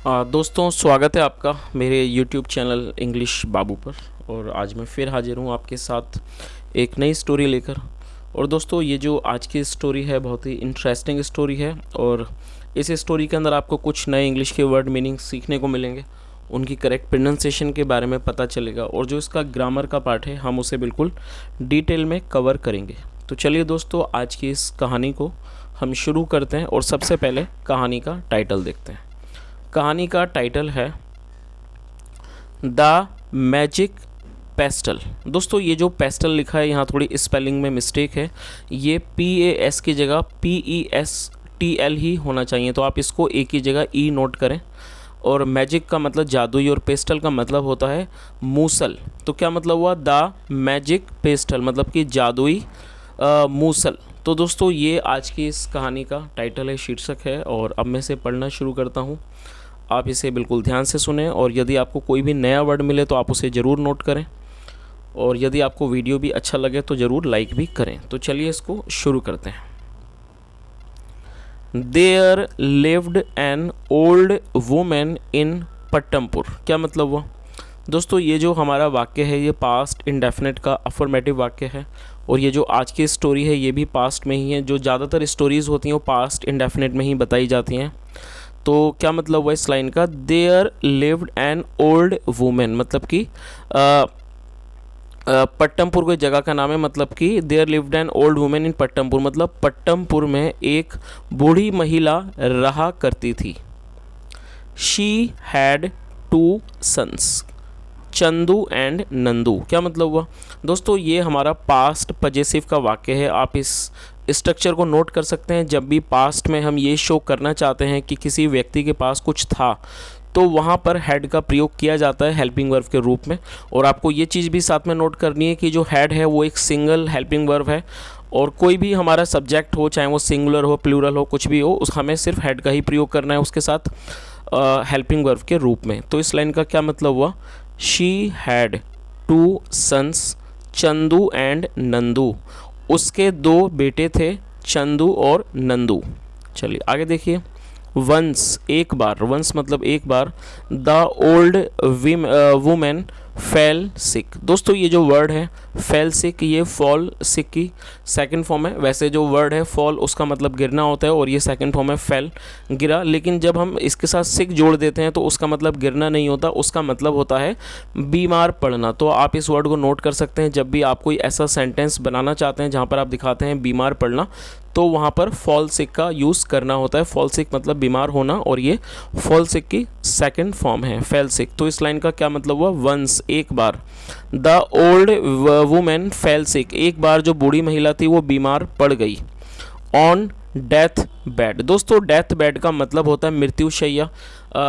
दोस्तों स्वागत है आपका मेरे YouTube चैनल इंग्लिश बाबू पर। और आज मैं फिर हाजिर हूँ आपके साथ एक नई स्टोरी लेकर। और दोस्तों ये जो आज की स्टोरी है बहुत ही इंटरेस्टिंग स्टोरी है और इस स्टोरी के अंदर आपको कुछ नए इंग्लिश के वर्ड मीनिंग सीखने को मिलेंगे, उनकी करेक्ट प्रोनाउंसिएशन के बारे में पता चलेगा और जो इसका ग्रामर का पार्ट है हम उसे बिल्कुल डिटेल में कवर करेंगे। तो चलिए दोस्तों आज की इस कहानी को हम शुरू करते हैं और सबसे पहले कहानी का टाइटल देखते हैं। कहानी का टाइटल है द मैजिक पेस्टल। दोस्तों ये जो पेस्टल लिखा है यहाँ थोड़ी स्पेलिंग में मिस्टेक है, ये PAS की जगह PESTL ही होना चाहिए, तो आप इसको एक ही जगह ई नोट करें। और मैजिक का मतलब जादुई और पेस्टल का मतलब होता है मूसल। तो क्या मतलब हुआ द मैजिक पेस्टल मतलब कि जादुई मूसल। तो दोस्तों ये आज की इस कहानी का टाइटल है, शीर्षक है। और अब मैं इसे पढ़ना शुरू करता हूँ, आप इसे बिल्कुल ध्यान से सुने और यदि आपको कोई भी नया वर्ड मिले तो आप उसे ज़रूर नोट करें और यदि आपको वीडियो भी अच्छा लगे तो ज़रूर लाइक भी करें। तो चलिए इसको शुरू करते हैं। There lived an old woman in Pattampur. क्या मतलब हुआ दोस्तों, ये जो हमारा वाक्य है ये पास्ट इंडेफिनिट का अफर्मेटिव वाक्य है और ये जो आज की स्टोरी है ये भी पास्ट में ही है। जो ज़्यादातर स्टोरीज़ होती हैं वो पास्ट इंडेफिनिट में ही बताई जाती हैं। तो क्या मतलब हुआ इस लाइन का, there lived an old women मतलब कि पट्टमपुर कोई जगह का नाम है, मतलब कि there lived an old woman in Pattampur मतलब पट्टमपुर में एक बूढ़ी महिला रहा करती थी। She had 2 sons Chandu and Nandu. क्या मतलब हुआ दोस्तों, ये हमारा पास्ट पजेसिव का वाक्य है। आप इस स्ट्रक्चर को नोट कर सकते हैं। जब भी पास्ट में हम ये शो करना चाहते हैं कि किसी व्यक्ति के पास कुछ था तो वहाँ पर हैड का प्रयोग किया जाता है हेल्पिंग वर्ब के रूप में। और आपको ये चीज़ भी साथ में नोट करनी है कि जो हैड है वो एक सिंगल हेल्पिंग वर्ब है और कोई भी हमारा सब्जेक्ट हो, चाहे वो सिंगुलर हो प्लूरल हो कुछ भी हो, उस हमें सिर्फ हैड का ही प्रयोग करना है उसके साथ हेल्पिंग वर्ब के रूप में। तो इस लाइन का क्या मतलब हुआ, she had 2 sons Chandu and Nandu. उसके 2 बेटे थे चंदू और नंदू। चलिए आगे देखिए। वंस एक बार, वंस मतलब एक बार, the old woman fell sick. दोस्तों ये जो वर्ड है फेल सिक, ये फॉल सिक की सेकंड फॉर्म है। वैसे जो वर्ड है फॉल उसका मतलब गिरना होता है और ये सेकंड फॉर्म है फेल, गिरा। लेकिन जब हम इसके साथ सिक जोड़ देते हैं तो उसका मतलब गिरना नहीं होता, उसका मतलब होता है बीमार पड़ना। तो आप इस वर्ड को नोट कर सकते हैं। जब भी आप कोई ऐसा सेंटेंस बनाना चाहते हैं जहाँ पर आप दिखाते हैं बीमार पड़ना, तो वहाँ पर फॉल सिक का यूज़ करना होता है। फॉल सिक मतलब बीमार होना और ये फॉल सिक की सेकंड फॉर्म है फेल सिक। तो इस लाइन का क्या मतलब हुआ, वंस एक बार, the old woman fell sick एक बार जो बूढ़ी महिला थी वो बीमार पड़ गई। On death bed. दोस्तों डेथ बेड का मतलब होता है मृत्युशैया।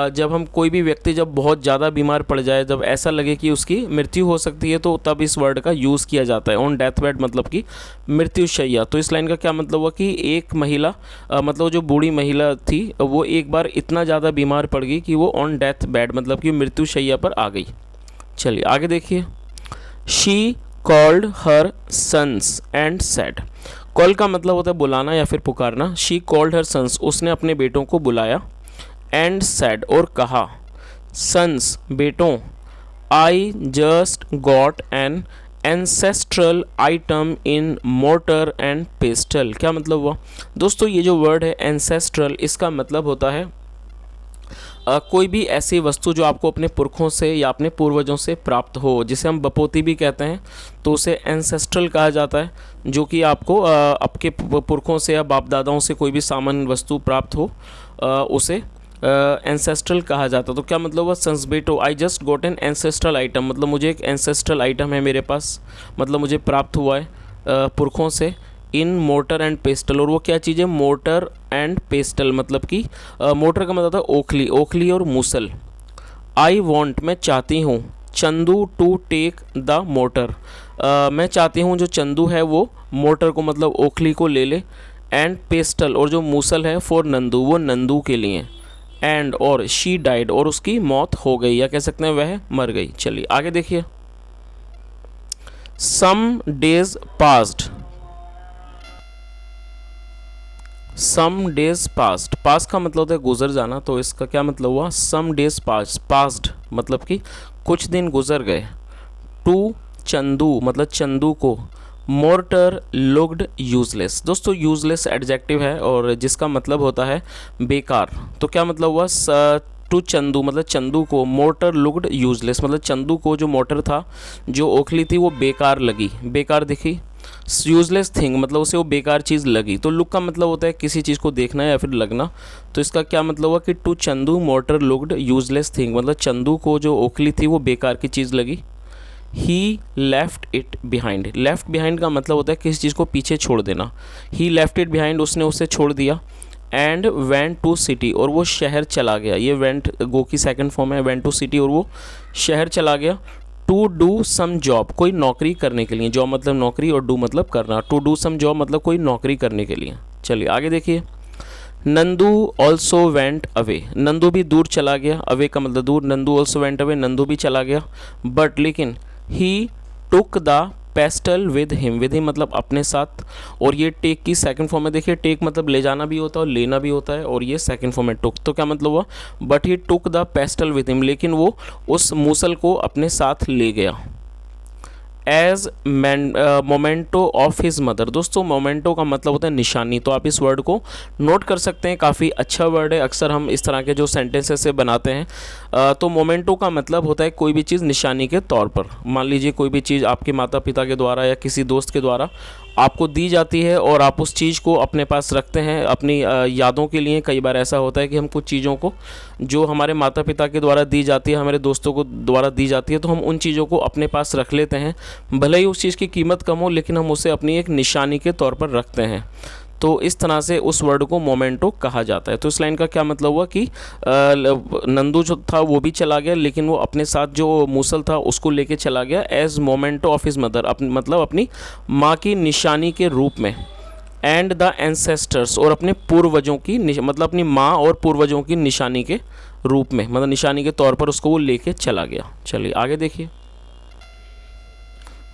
जब हम कोई भी व्यक्ति जब बहुत ज़्यादा बीमार पड़ जाए, जब ऐसा लगे कि उसकी मृत्यु हो सकती है, तो तब इस वर्ड का यूज़ किया जाता है। ऑन डेथ बेड मतलब कि मृत्युशैया। तो इस लाइन का क्या मतलब हुआ कि एक महिला मतलब जो बूढ़ी महिला थी वो एक बार इतना ज़्यादा बीमार पड़ गई कि वो ऑन डेथ बेड मतलब कि मृत्युशैया पर आ गई। चलिए आगे देखिए। She called her sons and said. Call का मतलब होता है बुलाना या फिर पुकारना। शी कॉल्ड हर सन्स, उसने अपने बेटों को बुलाया। एंड सेड और कहा, सन्स बेटों, I just got an ancestral item in mortar and pastel. क्या मतलब हुआ दोस्तों, ये जो वर्ड है एंसेस्ट्रल, इसका मतलब होता है कोई भी ऐसी वस्तु जो आपको अपने पुरखों से या अपने पूर्वजों से प्राप्त हो, जिसे हम बपोती भी कहते हैं, तो उसे एंसेस्ट्रल कहा जाता है। जो कि आपको आपके पुरखों से या बाप दादाओं से कोई भी सामान्य वस्तु प्राप्त हो उसे एंसेस्ट्रल कहा जाता है। तो क्या मतलब हुआ, सन्स बेटो, I just got an ancestral item मतलब मुझे एक एंसेस्ट्रल आइटम है मेरे पास, मतलब मुझे प्राप्त हुआ है पुरखों से। इन मोटर एंड पेस्टल, और वो क्या चीज़ है, मोटर एंड पेस्टल मतलब कि मोटर का मतलब था ओखली, ओखली और मूसल। आई वॉन्ट मैं चाहती हूँ, Chandu to take the mortar, मैं चाहती हूँ जो चंदू है वो मोटर को मतलब ओखली को ले ले। एंड पेस्टल और जो मूसल है फॉर नंदू, वो नंदू के लिए। एंड और शी डाइड और उसकी मौत हो गई या कह सकते हैं वह मर गई। चलिए आगे देखिए। Some days passed, some days past, past का मतलब होता है गुजर जाना, तो इसका क्या मतलब हुआ, सम डेज पास्ट, पास्ड मतलब कि कुछ दिन गुजर गए। टू चंदू मतलब चंदू को, मोर्टर लुक्ड यूजलेस, दोस्तों यूजलेस एडजेक्टिव है और जिसका मतलब होता है बेकार, तो क्या मतलब हुआ, टू चंदू मतलब चंदू को, मोर्टर लुक्ड यूजलेस मतलब चंदू को जो मोटर था, जो ओखली थी वो बेकार लगी, बेकार दिखी। यूजलेस थिंग मतलब उसे वो बेकार चीज़ लगी, तो लुक का मतलब होता है किसी चीज़ को देखना या फिर लगना, तो इसका क्या मतलब हुआ कि to Chandu mortar looked useless thing मतलब चंदू को जो ओखली थी वो बेकार की चीज़ लगी। He left it behind, left behind का मतलब होता है किसी चीज़ को पीछे छोड़ देना, ही लेफ्ट इट बिहाइंड उसने उसे छोड़ दिया। एंड वेंट टू सिटी और वो शहर चला गया, ये वेंट गो की सेकंड फॉर्म है, वेंट टू सिटी और वो शहर चला गया। टू डू सम जॉब कोई नौकरी करने के लिए, जॉब मतलब नौकरी और डू मतलब करना, टू डू सम जॉब मतलब कोई नौकरी करने के लिए। चलिए आगे देखिए, Nandu also went away, Nandu भी दूर चला गया, अवे का मतलब दूर, Nandu also went away Nandu भी चला गया। बट लेकिन he took the pestle with him, with him मतलब अपने साथ, और ये टेक की सेकंड फॉर्म में देखिए, टेक मतलब ले जाना भी होता है और लेना भी होता है, और ये सेकंड फॉर्म में टुक, तो क्या मतलब हुआ, but he took the pestle with him, लेकिन वो उस मूसल को अपने साथ ले गया। As memento of his mother, दोस्तों मोमेंटो का मतलब होता है निशानी, तो आप इस वर्ड को नोट कर सकते हैं, काफ़ी अच्छा वर्ड है, अक्सर हम इस तरह के जो सेंटेंसेस से बनाते हैं। तो मोमेंटो का मतलब होता है कोई भी चीज़ निशानी के तौर पर, मान लीजिए कोई भी चीज़ आपके माता पिता के द्वारा या किसी दोस्त के द्वारा आपको दी जाती है और आप उस चीज़ को अपने पास रखते हैं अपनी यादों के लिए। कई बार ऐसा होता है कि हम कुछ चीज़ों को जो हमारे माता पिता के द्वारा दी जाती है, हमारे दोस्तों को द्वारा दी जाती है, तो हम उन चीज़ों को अपने पास रख लेते हैं, भले ही उस चीज़ की कीमत कम हो, लेकिन हम उसे अपनी एक निशानी के तौर पर रखते हैं। तो इस तरह से उस वर्ड को मोमेंटो कहा जाता है। तो इस लाइन का क्या मतलब हुआ कि नंदू जो था वो भी चला गया, लेकिन वो अपने साथ जो मूसल था उसको लेके चला गया as memento of his mother, मतलब अपनी माँ की निशानी के रूप में। एंड द एंसेस्टर्स और अपने पूर्वजों की मतलब अपनी माँ और पूर्वजों की निशानी के रूप में, मतलब निशानी के तौर पर उसको वो लेके चला गया। चलिए आगे देखिए,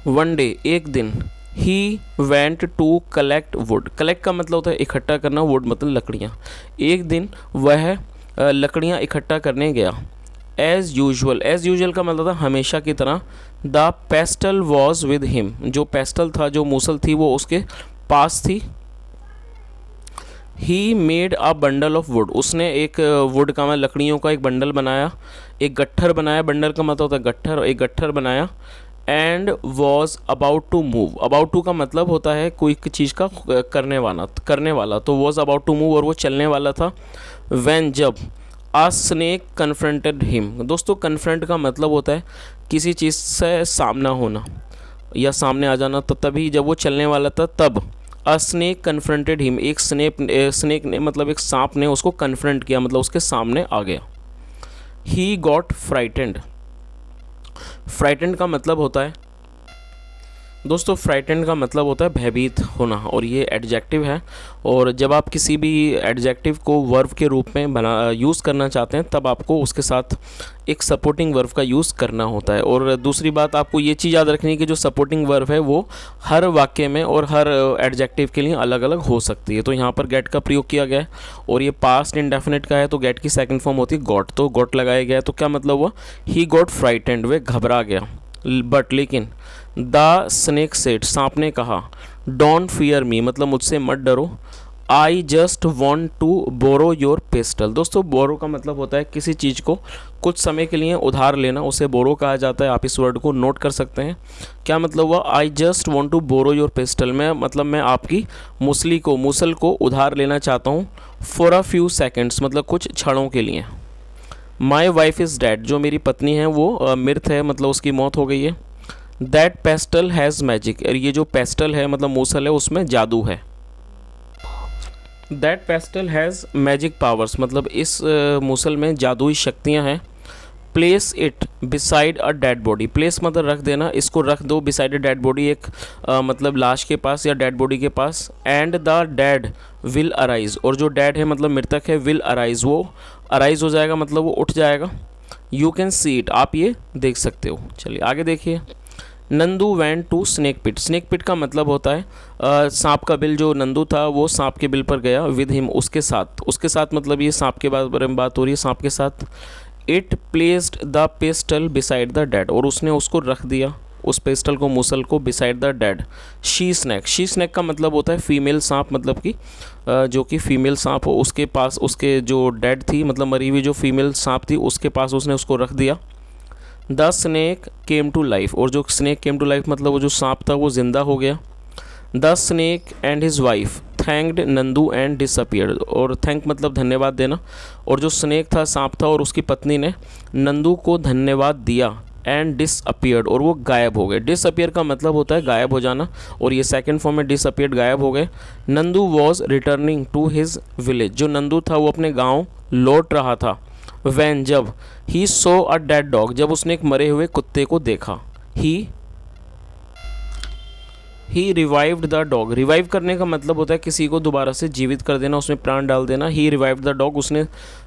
वन डे एक दिन, he went to collect wood, collect का मतलब होता है इकट्ठा करना, वुड मतलब लकड़ियाँ, एक दिन वह लकड़ियाँ इकट्ठा करने गया। एज़ यूजुअल, एज़ यूजुअल का मतलब था हमेशा की तरह। The pastel was with him, जो पेस्टल था जो मूसल थी वो उसके पास थी। He made a bundle of would, उसने एक वुड का मतलब लकड़ियों का एक बंडल बनाया, एक गट्ठर बनाया, बंडल का मतलब होता है गट्ठर, एक गट्ठर बनाया। And was about to move, about to का मतलब होता है कोई चीज़ का करने वाला, तो वॉज अबाउट टू मूव और वो चलने वाला था। व्हेन जब, आ स्नेक कन्फ्रंटेड हिम, दोस्तों कन्फ्रंट का मतलब होता है किसी चीज़ से सामना होना या सामने आ जाना, तो तभी जब वो चलने वाला था तब अ स्नेक कन्फ्रंटेड हिम, एक स्नेक ने मतलब एक सांप ने उसको कन्फ्रंट किया, मतलब उसके सामने आ गया। ही गॉट फ्राइटेंड, फ्राइटेंड का मतलब होता है दोस्तों, फ्राइटेंड का मतलब होता है भयभीत होना, और ये एडजेक्टिव है, और जब आप किसी भी एडजेक्टिव को वर्ब के रूप में यूज़ करना चाहते हैं तब आपको उसके साथ एक सपोर्टिंग वर्ब का यूज़ करना होता है। और दूसरी बात आपको ये चीज़ याद रखनी है कि जो सपोर्टिंग वर्ब है वो हर वाक्य में और हर एडजेक्टिव के लिए अलग अलग हो सकती है। तो यहाँ पर गेट का प्रयोग किया गया है और ये पास्ट इंडेफिनिट का है, तो गेट की सेकंड फॉर्म होती है गॉट, तो गॉट लगाया गया है, तो क्या मतलब हुआ, ही गॉट फ्राइटेंड, वे घबरा गया। बट लेकिन द स्नेक सेड, सांप ने कहा, डोंट फियर मी मतलब मुझसे मत डरो, I just want to borrow your pestle, दोस्तों बोरो का मतलब होता है किसी चीज़ को कुछ समय के लिए उधार लेना, उसे बोरो कहा जाता है, आप इस वर्ड को नोट कर सकते हैं। क्या मतलब हुआ, I just want to borrow your pestle, मैं आपकी मूसल को उधार लेना चाहता हूँ। फॉर अ फ्यू सेकेंड्स मतलब कुछ क्षणों के लिए। माई वाइफ इज़ डेड, जो मेरी पत्नी है वो मृत है, मतलब उसकी मौत हो गई है। दैट पेस्टल हैज़ मैजिक, और ये जो पेस्टल है मतलब मूसल है उसमें जादू है। That pastel has magic powers, मतलब इस मूसल में जादुई शक्तियाँ हैं। Place it beside a dead body, place मतलब रख देना, इसको रख दो बिसाइड अ डेड बॉडी, एक मतलब लाश के पास या डेड बॉडी के पास। And the dead will arise, और जो डेड है मतलब मृतक है, विल अराइज वो अराइज हो जाएगा मतलब वो उठ जाएगा। यू कैन सी इट, आप ये देख सकते हो। चलिए आगे देखिए, Nandu went to snake pit. Snake pit का मतलब होता है सांप का बिल। जो नंदू था वो सांप के बिल पर गया, विद हिम, उसके साथ मतलब ये सांप के बारे में बात हो रही है, सांप के साथ। It placed the pastel beside the dead, और उसने उसको रख दिया, उस पेस्टल को, मूसल को, beside the dead. She snack का मतलब होता है फीमेल सांप, मतलब कि जो कि फीमेल सांप हो, उसके पास, उसके जो डेड थी मतलब मरी हुई जो फीमेल सांप थी उसके पास उसने उसको रख दिया। The snake came to life, और जो स्नेक केम टू लाइफ मतलब वो जो सांप था वो ज़िंदा हो गया। The snake and his wife thanked Nandu and disappeared, और थैंक मतलब धन्यवाद देना, और जो स्नेक था, सांप था, और उसकी पत्नी ने नंदू को धन्यवाद दिया एंड डिसअपियर्ड, और वो गायब हो गए। डिसअपियर का मतलब होता है गायब हो जाना, और ये सेकंड फॉर्म में डिसअपियर्ड, गायब हो गए। Nandu was returning to his village, जो नंदू था वो अपने गांव लौट रहा था। वैन जब, ही सो अ डेड डॉग, जब उसने एक मरे हुए कुत्ते को देखा। ही रिवाइव्ड द डॉग, रिवाइव करने का मतलब होता है किसी को दोबारा से जीवित कर देना, उसमें प्राण डाल देना। ही रिवाइव्ड द डॉग, उसने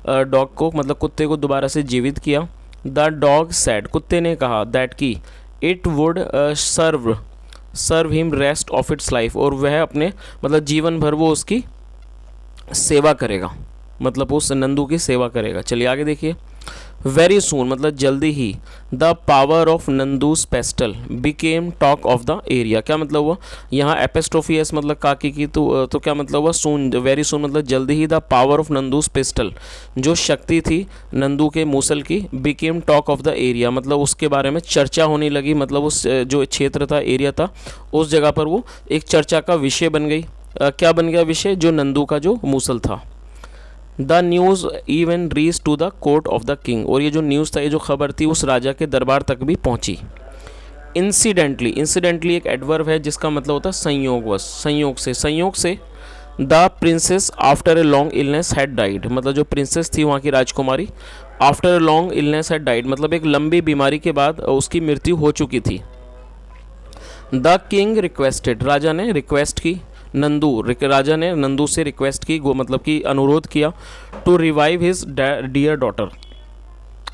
डॉग को मतलब कुत्ते को दोबारा से जीवित किया। द डॉग सैड, कुत्ते ने कहा, दैट की it would serve him rest of its life, और वह अपने मतलब जीवन भर वो उसकी सेवा करेगा, मतलब उस नंदू की सेवा करेगा। चलिए आगे देखिए। वेरी सून मतलब जल्दी ही। The power of Nandu's pestle became talk of the area, क्या मतलब हुआ यहाँ एपेस्ट्रोफी एस मतलब काकी की, तो क्या मतलब हुआ सून, वेरी सून मतलब जल्दी ही। The power of Nandu's pastel, जो शक्ति थी नंदू के मूसल की, became talk of the area मतलब उसके बारे में चर्चा होने लगी, मतलब उस जो क्षेत्र था, एरिया था, उस जगह पर वो एक चर्चा का विषय बन गई। क्या बन गया विषय, जो नंदू का जो मूसल था। The news even reach to the court of the king, और ये जो न्यूज़ था, ये जो खबर थी, उस राजा के दरबार तक भी पहुंची। इंसिडेंटली एक एडवर्ब है जिसका मतलब होता है संयोगवश, संयोग से। The princess after a long illness had died, मतलब जो प्रिंसेस थी वहाँ की राजकुमारी, after a long illness had died मतलब एक लंबी बीमारी के बाद उसकी मृत्यु हो चुकी थी। द किंग रिक्वेस्टेड, राजा ने रिक्वेस्ट की, राजा ने नंदू से रिक्वेस्ट की, मतलब कि अनुरोध किया, to revive his dear daughter,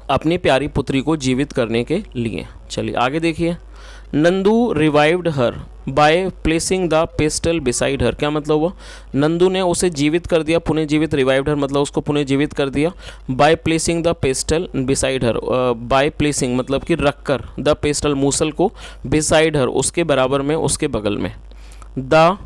अपनी प्यारी पुत्री को जीवित करने के लिए। चलिए आगे देखिए। Nandu revived her by placing the pastel beside her, क्या मतलब हुआ, नंदू ने उसे जीवित कर दिया, पुनः जीवित, रिवाइव्ड हर मतलब उसको पुनः जीवित कर दिया। By placing the pastel beside her, by placing मतलब कि रखकर, द पेस्टल मूसल को, बिसाइड हर उसके बराबर में, उसके बगल में। The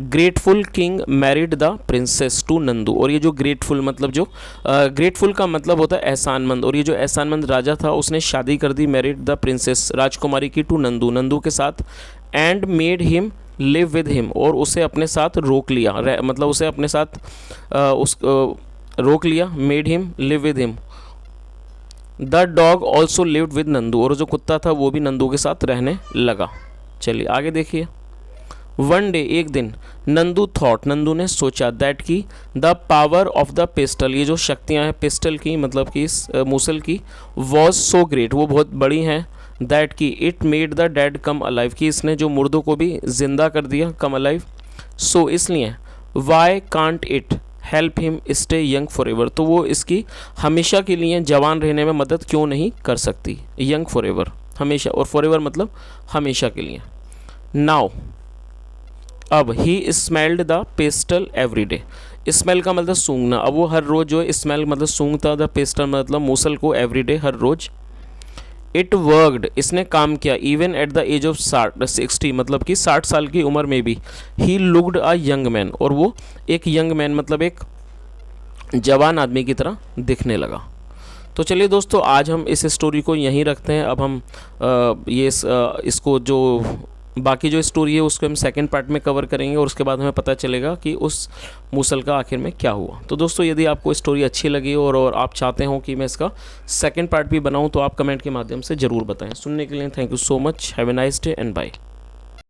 grateful king married the princess to Nandu, और ये जो ग्रेटफुल मतलब जो ग्रेटफुल का मतलब होता है एहसानमंद, और ये जो एहसानमंद राजा था उसने शादी कर दी, मैरिड द प्रिंसेस राजकुमारी की, टू नंदू के साथ। And made him live with him, और उसे अपने साथ रोक लिया, मतलब उसे अपने साथ रोक लिया, made him live with him. The dog also lived with Nandu, और जो कुत्ता था वो भी नंदू के साथ रहने लगा। चलिए आगे देखिए। वन डे, एक दिन, नंदू ने सोचा, दैट की the power of the pastel, ये जो शक्तियाँ हैं पेस्टल की मतलब कि इस मूसल की, वॉज सो ग्रेट, वो बहुत बड़ी हैं, दैट की it made the dead come alive, कि इसने जो मुर्दों को भी जिंदा कर दिया, कम अलाइव। सो इसलिए, why can't it help him stay young forever, तो वो इसकी हमेशा के लिए जवान रहने में मदद क्यों नहीं कर सकती, यंग फॉर एवर हमेशा, और फॉर एवर मतलब हमेशा के लिए। नाउ अब, he smelled the pestle every day, smell का मतलब सूंघना, अब वो हर रोज़ जो है स्मेल मतलब सूंघता, द पेस्टल मतलब मूसल को, एवरी डे हर रोज़। इट वर्कड, इसने काम किया, even at the age of 60 मतलब कि 60 साल की उम्र में भी। He looked a young man, और वो एक यंग मैन मतलब एक जवान आदमी की तरह दिखने लगा। तो चलिए दोस्तों, आज हम इस स्टोरी को यहीं रखते हैं। अब हम इसको जो बाकी जो स्टोरी है उसको हम सेकंड पार्ट में कवर करेंगे, और उसके बाद हमें पता चलेगा कि उस मूसल का आखिर में क्या हुआ। तो दोस्तों, यदि आपको स्टोरी अच्छी लगी और आप चाहते हो कि मैं इसका सेकंड पार्ट भी बनाऊं, तो आप कमेंट के माध्यम से ज़रूर बताएं। सुनने के लिए thank you so much, have a nice day and bye.